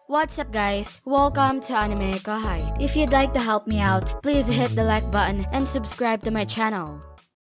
What's up guys? Welcome to AnimeKouhai. If you'd like to help me out, please hit the like button and subscribe to my channel.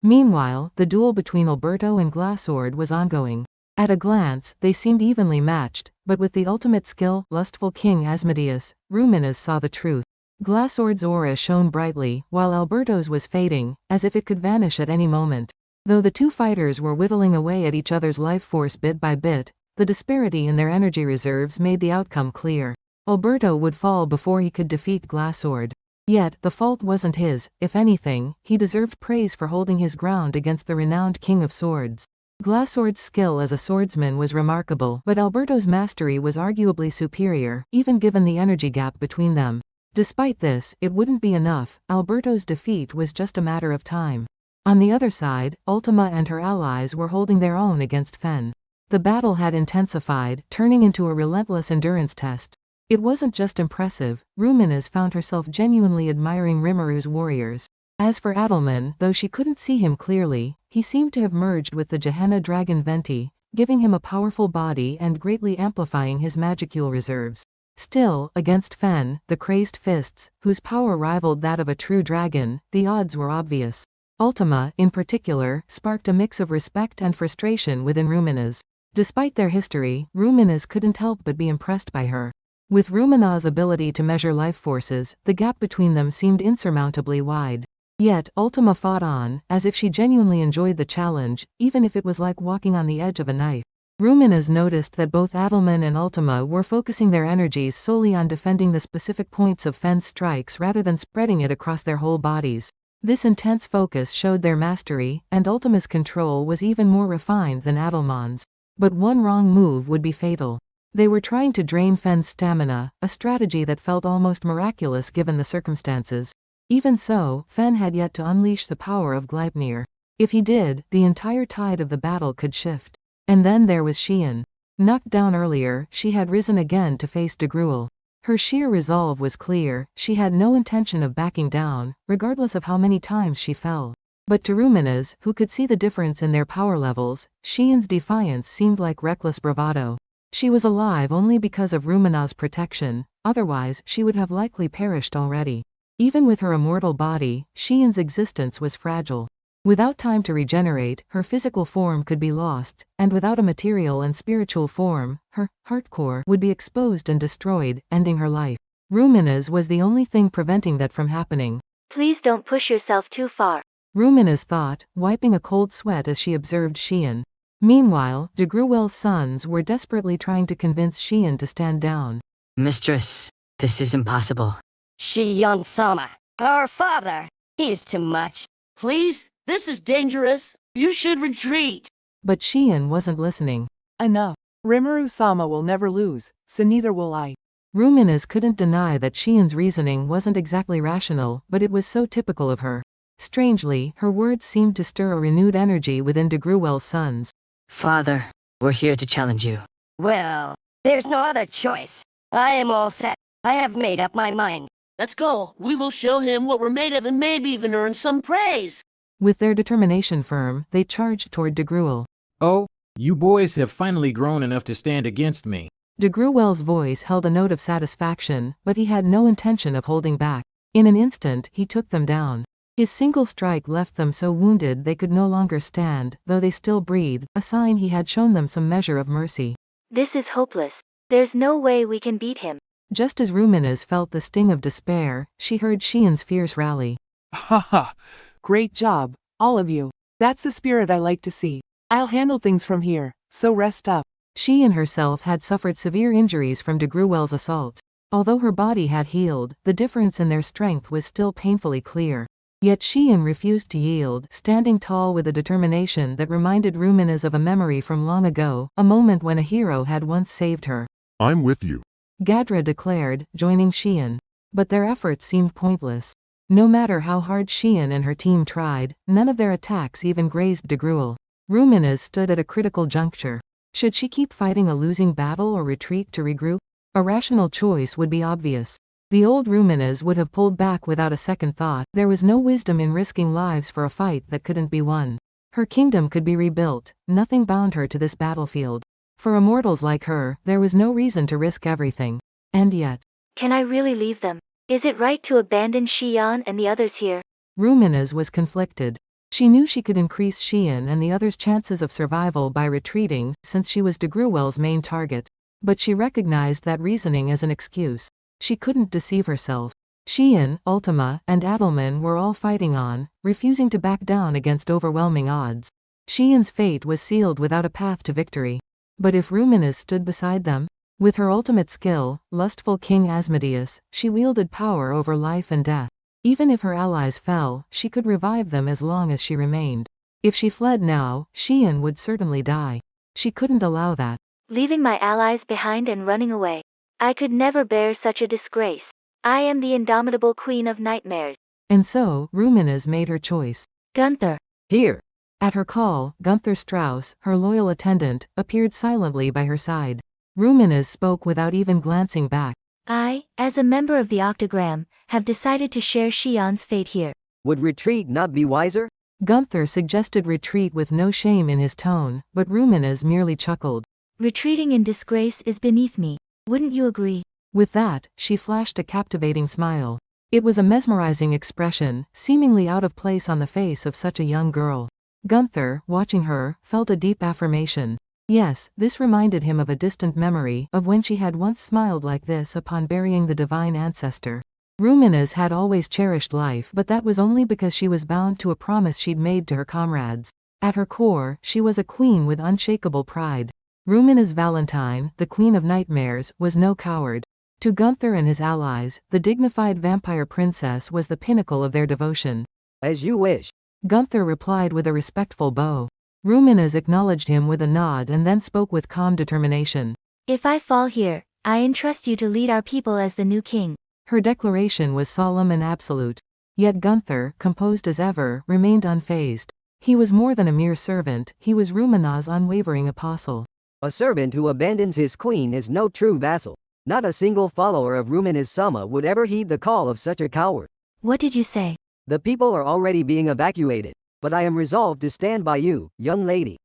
Meanwhile, the duel between Alberto and Glassord was ongoing. At a glance, they seemed evenly matched, but with the ultimate skill, lustful King Asmodeus, Ruminas saw the truth. Glassord's aura shone brightly, while Alberto's was fading, as if it could vanish at any moment. Though the two fighters were whittling away at each other's life force bit by bit, the disparity in their energy reserves made the outcome clear. Alberto would fall before he could defeat Glassord. Yet, the fault wasn't his. If anything, he deserved praise for holding his ground against the renowned King of Swords. Glassord's skill as a swordsman was remarkable, but Alberto's mastery was arguably superior, even given the energy gap between them. Despite this, it wouldn't be enough. Alberto's defeat was just a matter of time. On the other side, Ultima and her allies were holding their own against Fen. The battle had intensified, turning into a relentless endurance test. It wasn't just impressive. Ruminas found herself genuinely admiring Rimuru warriors. As for Adelman, though she couldn't see him clearly, he seemed to have merged with the Gehenna dragon Venti, giving him a powerful body and greatly amplifying his magicule reserves. Still, against Fen, the crazed fists, whose power rivaled that of a true dragon, the odds were obvious. Ultima, in particular, sparked a mix of respect and frustration within Ruminas. Despite their history, Ruminas couldn't help but be impressed by her. With Rumina's ability to measure life forces, the gap between them seemed insurmountably wide. Yet, Ultima fought on, as if she genuinely enjoyed the challenge, even if it was like walking on the edge of a knife. Ruminas noticed that both Adelman and Ultima were focusing their energies solely on defending the specific points of Fen's strikes rather than spreading it across their whole bodies. This intense focus showed their mastery, and Ultima's control was even more refined than Adelman's. But one wrong move would be fatal. They were trying to drain Fen's stamina, a strategy that felt almost miraculous given the circumstances. Even so, Fen had yet to unleash the power of Gleipnir. If he did, the entire tide of the battle could shift. And then there was Shion. Knocked down earlier, she had risen again to face Dagruel. Her sheer resolve was clear. She had no intention of backing down, regardless of how many times she fell. But to Ruminas, who could see the difference in their power levels, Shion's defiance seemed like reckless bravado. She was alive only because of Rumina's protection, otherwise she would have likely perished already. Even with her immortal body, Shion's existence was fragile. Without time to regenerate, her physical form could be lost, and without a material and spiritual form, her heart core would be exposed and destroyed, ending her life. Ruminas was the only thing preventing that from happening. Please don't push yourself too far, Ruminas thought, wiping a cold sweat as she observed Shion. Meanwhile, Dagruel's sons were desperately trying to convince Shion to stand down. Mistress, this is impossible. Shion-sama, our father, he's too much. Please, this is dangerous. You should retreat. But Shion wasn't listening. Enough. Rimuru-sama will never lose, so neither will I. Ruminas couldn't deny that Shion's reasoning wasn't exactly rational, but it was so typical of her. Strangely, her words seemed to stir a renewed energy within Dagruel's sons. Father, we're here to challenge you. Well, there's no other choice. I am all set. I have made up my mind. Let's go. We will show him what we're made of and maybe even earn some praise. With their determination firm, they charged toward Dagruel. Oh, you boys have finally grown enough to stand against me. Dagruel's voice held a note of satisfaction, but he had no intention of holding back. In an instant, he took them down. His single strike left them so wounded they could no longer stand, though they still breathed, a sign he had shown them some measure of mercy. This is hopeless. There's no way we can beat him. Just as Ruminas felt the sting of despair, she heard Shion's fierce rally. Ha ha! Great job, all of you. That's the spirit I like to see. I'll handle things from here, so rest up. Shion herself had suffered severe injuries from Dagruel's assault. Although her body had healed, the difference in their strength was still painfully clear. Yet Shion refused to yield, standing tall with a determination that reminded Ruminas of a memory from long ago, a moment when a hero had once saved her. I'm with you, Gadra declared, joining Shion. But their efforts seemed pointless. No matter how hard Shion and her team tried, none of their attacks even grazed Dagruel. Ruminas stood at a critical juncture. Should she keep fighting a losing battle or retreat to regroup? A rational choice would be obvious. The old Ruminas would have pulled back without a second thought. There was no wisdom in risking lives for a fight that couldn't be won. Her kingdom could be rebuilt. Nothing bound her to this battlefield. For immortals like her, there was no reason to risk everything. And yet, Can I really leave them? Is it right to abandon Shion and the others here? Ruminas was conflicted. She knew she could increase Shion and the others' chances of survival by retreating, since she was Dagruel's main target. But she recognized that reasoning as an excuse. She couldn't deceive herself. Shion, Ultima, and Adelman were all fighting on, refusing to back down against overwhelming odds. Shion's fate was sealed without a path to victory. But if Ruminas stood beside them? With her ultimate skill, lustful King Asmodeus, she wielded power over life and death. Even if her allies fell, she could revive them as long as she remained. If she fled now, Shion would certainly die. She couldn't allow that. Leaving my allies behind and running away. I could never bear such a disgrace. I am the indomitable queen of nightmares. And so, Ruminas made her choice. Gunther. Here. At her call, Gunther Strauss, her loyal attendant, appeared silently by her side. Ruminas spoke without even glancing back. I, as a member of the Octagram, have decided to share Shion's fate here. Would retreat not be wiser? Gunther suggested retreat with no shame in his tone, but Ruminas merely chuckled. Retreating in disgrace is beneath me. Wouldn't you agree? With that, she flashed a captivating smile. It was a mesmerizing expression, seemingly out of place on the face of such a young girl. Gunther, watching her, felt a deep affirmation. Yes, this reminded him of a distant memory of when she had once smiled like this upon burying the divine ancestor. Ruminas had always cherished life, but that was only because she was bound to a promise she'd made to her comrades. At her core, she was a queen with unshakable pride. Ruminas Valentine, the queen of nightmares, was no coward. To Gunther and his allies, the dignified vampire princess was the pinnacle of their devotion. As you wish. Gunther replied with a respectful bow. Ruminas acknowledged him with a nod and then spoke with calm determination. If I fall here, I entrust you to lead our people as the new king. Her declaration was solemn and absolute. Yet Gunther, composed as ever, remained unfazed. He was more than a mere servant, he was Ruminas' unwavering apostle. A servant who abandons his queen is no true vassal. Not a single follower of Ruminas Sama would ever heed the call of such a coward. What did you say? The people are already being evacuated, but I am resolved to stand by you, young lady.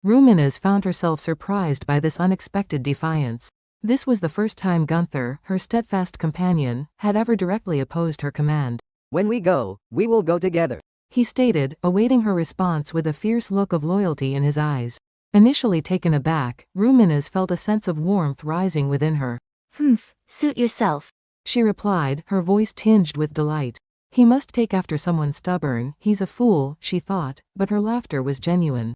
Ruminas found herself surprised by this unexpected defiance. This was the first time Gunther, her steadfast companion, had ever directly opposed her command. When we go, we will go together, he stated, awaiting her response with a fierce look of loyalty in his eyes. Initially taken aback, Ruminas felt a sense of warmth rising within her. Suit yourself, she replied, her voice tinged with delight. He must take after someone stubborn, he's a fool, she thought, but her laughter was genuine.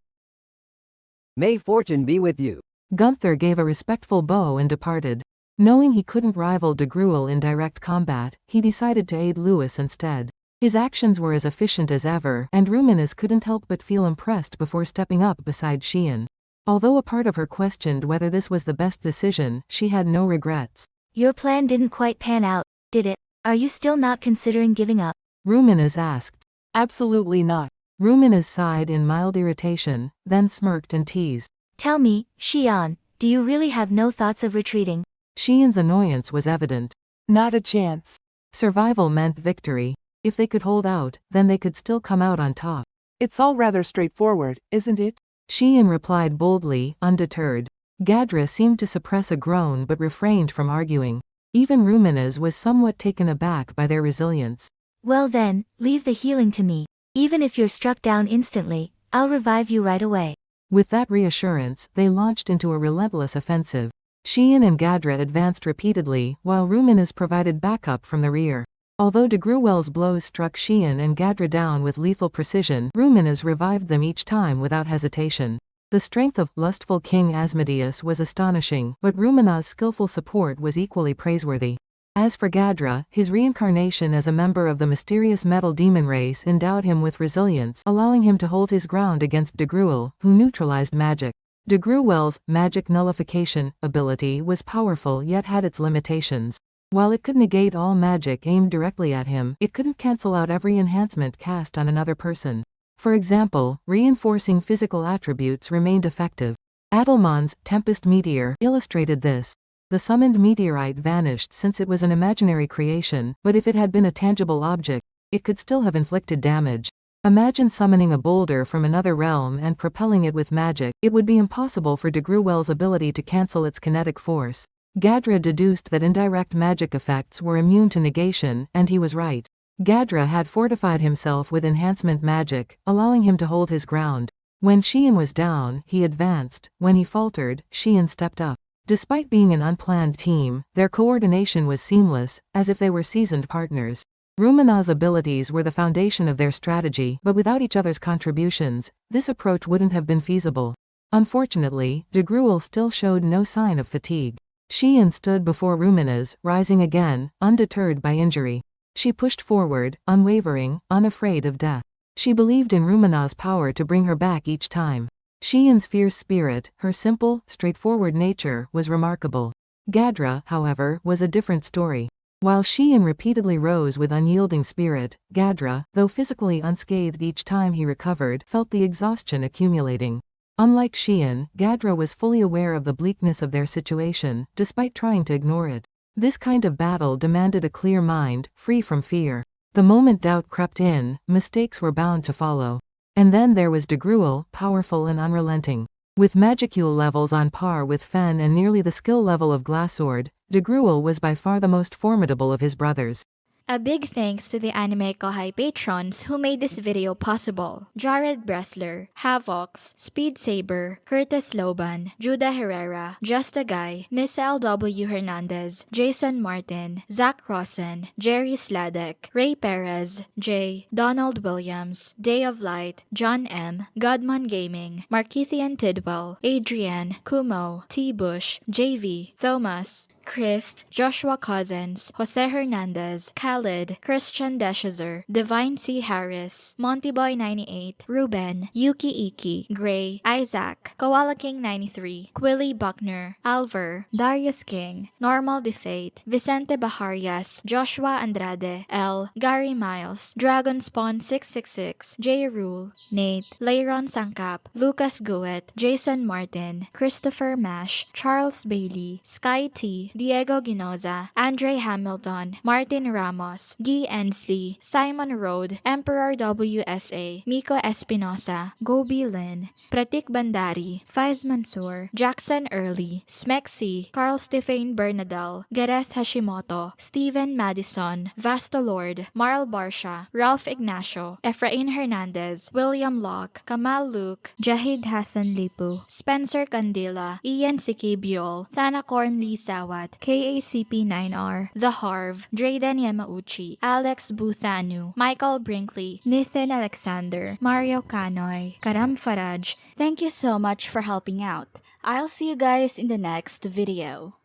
May fortune be with you. Gunther gave a respectful bow and departed. Knowing he couldn't rival Dagruel in direct combat, he decided to aid Louie instead. His actions were as efficient as ever, and Ruminas couldn't help but feel impressed before stepping up beside Shion. Although a part of her questioned whether this was the best decision, she had no regrets. Your plan didn't quite pan out, did it? Are you still not considering giving up? Ruminas asked. Absolutely not. Ruminas sighed in mild irritation, then smirked and teased. Tell me, Shion, do you really have no thoughts of retreating? Shion's annoyance was evident. Not a chance. Survival meant victory. If they could hold out, then they could still come out on top. It's all rather straightforward, isn't it? Shion replied boldly, undeterred. Gadra seemed to suppress a groan but refrained from arguing. Even Ruminas was somewhat taken aback by their resilience. Well then, leave the healing to me. Even if you're struck down instantly, I'll revive you right away. With that reassurance, they launched into a relentless offensive. Shion and Gadra advanced repeatedly, while Ruminas provided backup from the rear. Although Dagruel's blows struck Shion and Gadra down with lethal precision, Ruminas revived them each time without hesitation. The strength of lustful King Asmodeus was astonishing, but Ruminas' skillful support was equally praiseworthy. As for Gadra, his reincarnation as a member of the mysterious metal demon race endowed him with resilience, allowing him to hold his ground against Dagruel, who neutralized magic. Dagruel's magic nullification ability was powerful yet had its limitations. While it could negate all magic aimed directly at him, it couldn't cancel out every enhancement cast on another person. For example, reinforcing physical attributes remained effective. Adelman's Tempest Meteor illustrated this. The summoned meteorite vanished since it was an imaginary creation, but if it had been a tangible object, it could still have inflicted damage. Imagine summoning a boulder from another realm and propelling it with magic. It would be impossible for Dagruel's ability to cancel its kinetic force. Gadra deduced that indirect magic effects were immune to negation, and he was right. Gadra had fortified himself with enhancement magic, allowing him to hold his ground. When Shion was down, he advanced. When he faltered, Shion stepped up. Despite being an unplanned team, their coordination was seamless, as if they were seasoned partners. Rumina's abilities were the foundation of their strategy, but without each other's contributions, this approach wouldn't have been feasible. Unfortunately, Dagruel still showed no sign of fatigue. Shion stood before Ruminas, rising again, undeterred by injury. She pushed forward, unwavering, unafraid of death. She believed in Rumina's power to bring her back each time. Shion's fierce spirit, her simple, straightforward nature, was remarkable. Gadra, however, was a different story. While Shion repeatedly rose with unyielding spirit, Gadra, though physically unscathed each time he recovered, felt the exhaustion accumulating. Unlike Shion, Gadra was fully aware of the bleakness of their situation, despite trying to ignore it. This kind of battle demanded a clear mind, free from fear. The moment doubt crept in, mistakes were bound to follow. And then there was Dagruel, powerful and unrelenting. With magicule levels on par with Fen and nearly the skill level of Glassord, Dagruel was by far the most formidable of his brothers. A big thanks to the AnimeKouhai patrons who made this video possible. Jared Bressler, Havox, Speed Saber, Curtis Loban, Judah Herrera, Just a Guy, Miss LW Hernandez, Jason Martin, Zach Rosen, Jerry Sladek, Ray Perez, Jay, Donald Williams, Day of Light, John M, Godman Gaming, Markithian Tidwell, Adrian, Kumo, T. Bush, JV, Thomas, Christ, Joshua Cousins, Jose Hernandez, Khaled, Christian Deshazer, Divine C. Harris, Montyboy98, Ruben, Yuki Iki, Gray, Isaac, Koala King 93, Quilly Buckner, Alver, Darius King, Normal Defate, Vicente Baharias, Joshua Andrade, L, Gary Miles, Dragon Spawn 666, J. Rule, Nate, Leiron Sangkap, Lucas Guet, Jason Martin, Christopher Mash, Charles Bailey, Sky T, Diego Ginoza, Andre Hamilton, Martin Ramos, Guy Ensley, Simon Rode, Emperor WSA, Miko Espinosa, Gobi Lin, Pratik Bandari, Faiz Mansour, Jackson Early, Smexy, Carl Stephen Bernadal, Gareth Hashimoto, Steven Madison, Vasto Lord, Marl Barsha, Ralph Ignacio, Efrain Hernandez, William Locke, Kamal Luke, Jahid Hassan Lipu, Spencer Candila, Ian Sikibiol, Thanacorn Lee Sawat, KACP9R, The Harv, Drayden Yamauchi, Alex Buthanu, Michael Brinkley, Nathan Alexander, Mario Kanoy, Karam Faraj. Thank you so much for helping out. I'll see you guys in the next video.